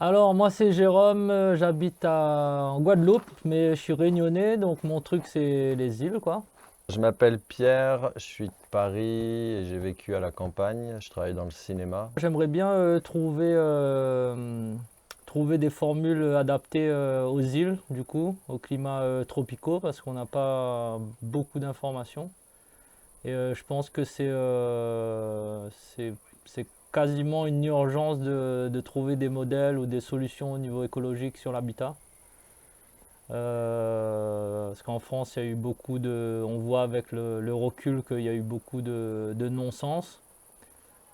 Alors moi c'est Jérôme, j'habite en Guadeloupe, mais je suis réunionnais, donc mon truc c'est les îles quoi. Je m'appelle Pierre, je suis de Paris et j'ai vécu à la campagne. Je travaille dans le cinéma. J'aimerais bien trouver des formules adaptées aux îles, du coup, aux climats tropicaux, parce qu'on n'a pas beaucoup d'informations. Et je pense que c'est quasiment une urgence de trouver des modèles ou des solutions au niveau écologique sur l'habitat. Parce qu'en France, il y a eu beaucoup on voit avec le recul qu'il y a eu beaucoup de non-sens.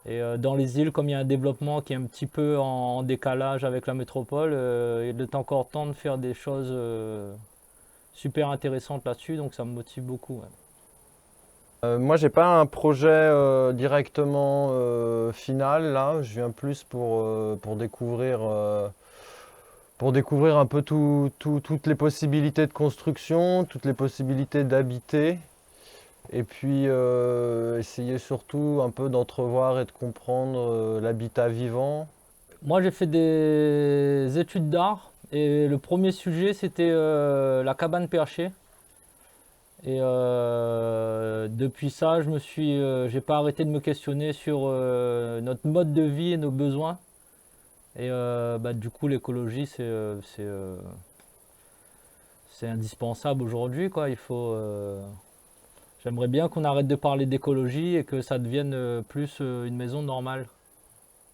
Et dans les îles, comme il y a un développement qui est un petit peu en décalage avec la métropole, il est encore temps de faire des choses super intéressantes là-dessus, donc ça me motive beaucoup. Ouais. Moi, j'ai pas un projet directement final là. Je viens plus pour découvrir un peu toutes les possibilités de construction, toutes les possibilités d'habiter. Et puis essayer surtout un peu d'entrevoir et de comprendre l'habitat vivant. Moi, j'ai fait des études d'art et le premier sujet, c'était la cabane perchée. Et depuis ça, j'ai pas arrêté de me questionner sur notre mode de vie et nos besoins. Et du coup, l'écologie, c'est indispensable aujourd'hui, quoi. J'aimerais bien qu'on arrête de parler d'écologie et que ça devienne plus une maison normale.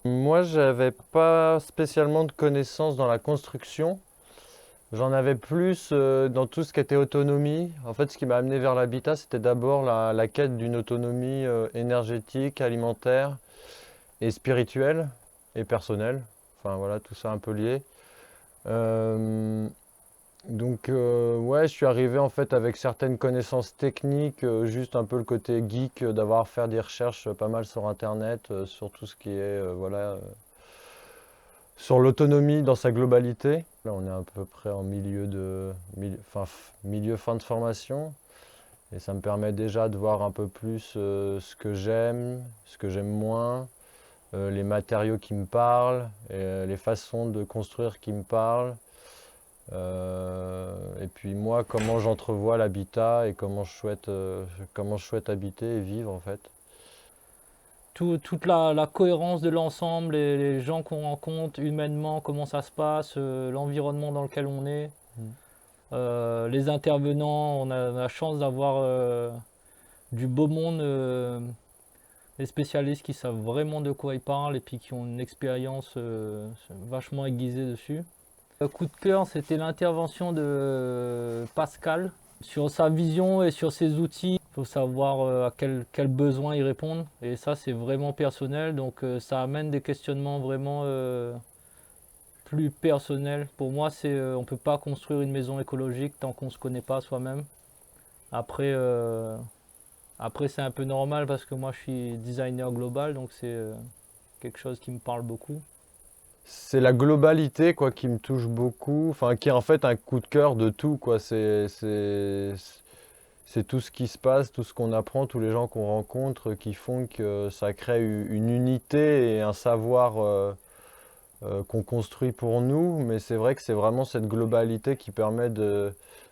Moi, j'avais pas spécialement de connaissances dans la construction. J'en avais plus dans tout ce qui était autonomie. En fait, ce qui m'a amené vers l'habitat, c'était d'abord la quête d'une autonomie énergétique, alimentaire et spirituelle et personnelle. Enfin voilà, tout ça un peu lié. Euh, ouais, je suis arrivé en fait avec certaines connaissances techniques, juste un peu le côté geek d'avoir fait des recherches pas mal sur Internet, sur tout ce qui est sur l'autonomie dans sa globalité. Là, on est à peu près en milieu fin de formation. Et ça me permet déjà de voir un peu plus ce que j'aime moins, les matériaux qui me parlent, les façons de construire qui me parlent. Et puis moi, comment j'entrevois l'habitat et comment je souhaite habiter et vivre en fait. Toute la cohérence de l'ensemble, les gens qu'on rencontre humainement, comment ça se passe, l'environnement dans lequel on est. Mm. Les intervenants, on a la chance d'avoir du beau monde, des spécialistes qui savent vraiment de quoi ils parlent et puis qui ont une expérience vachement aiguisée dessus. Le coup de cœur, c'était l'intervention de Pascal sur sa vision et sur ses outils. Il faut savoir à quel besoin ils répondent. Et ça, c'est vraiment personnel. Donc, ça amène des questionnements vraiment plus personnels. Pour moi, on ne peut pas construire une maison écologique tant qu'on ne se connaît pas soi-même. Après, après c'est un peu normal parce que moi, je suis designer global. Donc, c'est quelque chose qui me parle beaucoup. C'est la globalité quoi qui me touche beaucoup, enfin qui est en fait un coup de cœur de tout quoi. C'est tout ce qui se passe, tout ce qu'on apprend, tous les gens qu'on rencontre qui font que ça crée une unité et un savoir qu'on construit pour nous. Mais c'est vrai que c'est vraiment cette globalité qui permet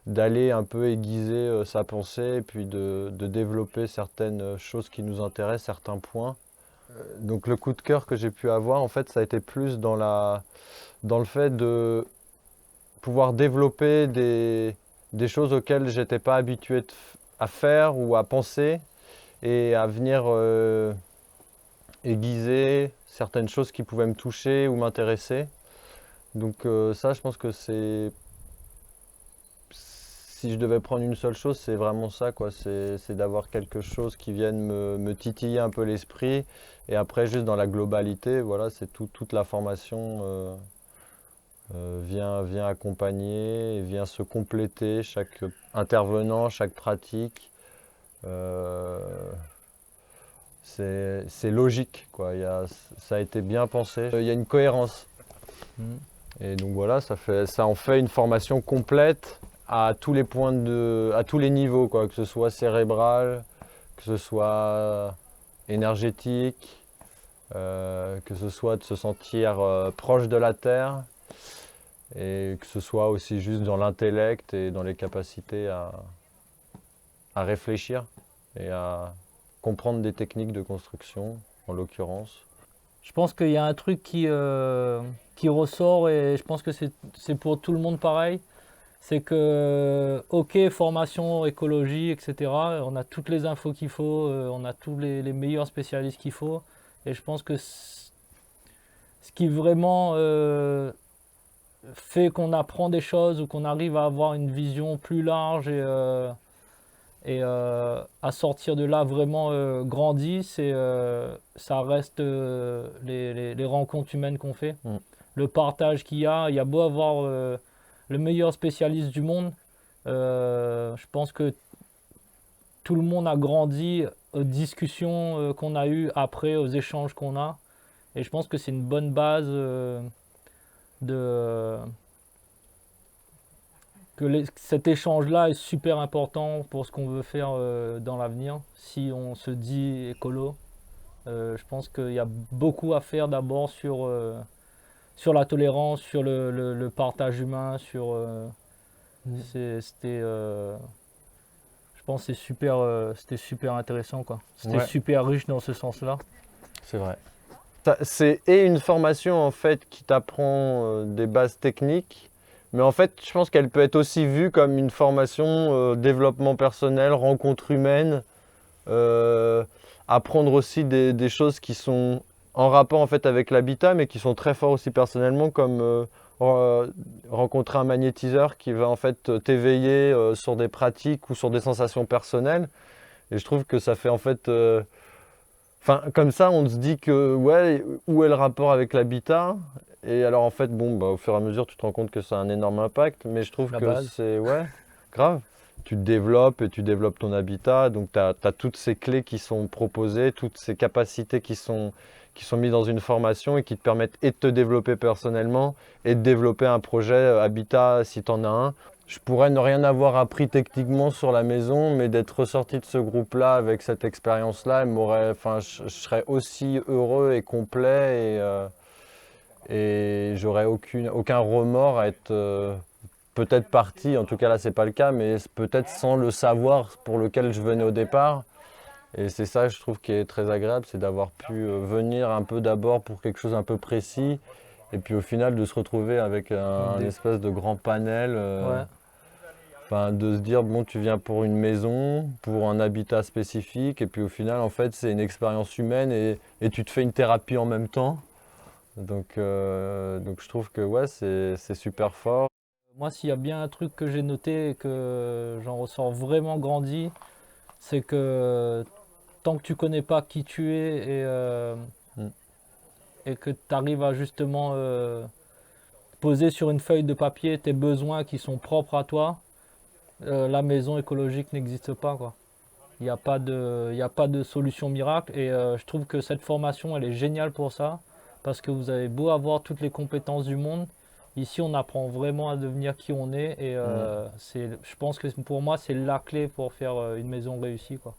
d'aller un peu aiguiser sa pensée et puis de développer certaines choses qui nous intéressent, certains points. Donc le coup de cœur que j'ai pu avoir, en fait, ça a été plus dans le fait de pouvoir développer des choses auxquelles j'étais pas habitué à faire ou à penser et à venir aiguiser certaines choses qui pouvaient me toucher ou m'intéresser. Donc ça, je pense que si je devais prendre une seule chose, c'est vraiment ça, quoi. C'est d'avoir quelque chose qui vienne me titiller un peu l'esprit. Et après, juste dans la globalité, voilà, c'est toute la formation vient accompagner, et vient se compléter, chaque intervenant, chaque pratique. Euh, c'est logique, quoi. Ça a été bien pensé. Il y a une cohérence. Mm. Et donc voilà, ça en fait une formation complète à tous les à tous les niveaux, quoi, que ce soit cérébral, que ce soit énergétique, que ce soit de se sentir proche de la terre et que ce soit aussi juste dans l'intellect et dans les capacités à réfléchir et à comprendre des techniques de construction, en l'occurrence. Je pense qu'il y a un truc qui ressort et je pense que c'est pour tout le monde pareil. C'est que, ok, formation, écologie, etc. On a toutes les infos qu'il faut, on a tous les meilleurs spécialistes qu'il faut. Et je pense que ce qui vraiment fait qu'on apprend des choses ou qu'on arrive à avoir une vision plus large et à sortir de là vraiment grandi, ça reste les rencontres humaines qu'on fait, Mm. le partage qu'il y a. Il y a beau avoir le meilleur spécialiste du monde, je pense que tout le monde a grandi aux discussions qu'on a eues après, aux échanges qu'on a. Et je pense que c'est une bonne base de, cet échange-là est super important pour ce qu'on veut faire dans l'avenir. Si on se dit écolo, je pense qu'il y a beaucoup à faire d'abord sur la tolérance, sur le partage humain, je pense que c'était super intéressant, quoi. C'était Ouais, super riche dans ce sens-là. c'est vrai. C'est une formation en fait qui t'apprend des bases techniques, mais en fait je pense qu'elle peut être aussi vue comme une formation développement personnel, rencontre humaine, euh, apprendre aussi des choses qui sont en rapport en fait avec l'habitat, mais qui sont très forts aussi personnellement, comme rencontrer un magnétiseur qui va en fait t'éveiller sur des pratiques ou sur des sensations personnelles. Et je trouve que ça fait en fait enfin, comme ça, on se dit que, ouais, où est le rapport avec l'habitat? Et alors, en fait, bon, bah, au fur et à mesure, tu te rends compte que ça a un énorme impact, mais je trouve La que base. c'est, ouais, grave. Tu te développes et tu développes ton habitat, donc tu as toutes ces clés qui sont proposées, toutes ces capacités qui sont mises dans une formation et qui te permettent et de te développer personnellement et de développer un projet habitat si tu en as un. Je pourrais ne rien avoir appris techniquement sur la maison, mais d'être ressorti de ce groupe-là avec cette expérience-là, enfin, je serais aussi heureux et complet et j'aurais aucun remords à être peut-être parti. En tout cas, là, c'est pas le cas, mais peut-être sans le savoir pour lequel je venais au départ. Et c'est ça, je trouve, qui est très agréable, c'est d'avoir pu venir un peu d'abord pour quelque chose un peu précis, et puis au final de se retrouver avec un Des- espèce de grand panel. Ouais. Enfin, de se dire, bon, tu viens pour une maison, pour un habitat spécifique, et puis au final, en fait, c'est une expérience humaine et tu te fais une thérapie en même temps. Donc je trouve que ouais, c'est super fort. Moi, s'il y a bien un truc que j'ai noté et que j'en ressors vraiment grandi, c'est que tant que tu connais pas qui tu es Mm. et que tu arrives à justement poser sur une feuille de papier tes besoins qui sont propres à toi, la maison écologique n'existe pas, quoi. Il y a pas de solution miracle et je trouve que cette formation, elle est géniale pour ça parce que vous avez beau avoir toutes les compétences du monde, ici on apprend vraiment à devenir qui on est et Mm. je pense que pour moi c'est la clé pour faire une maison réussie, quoi.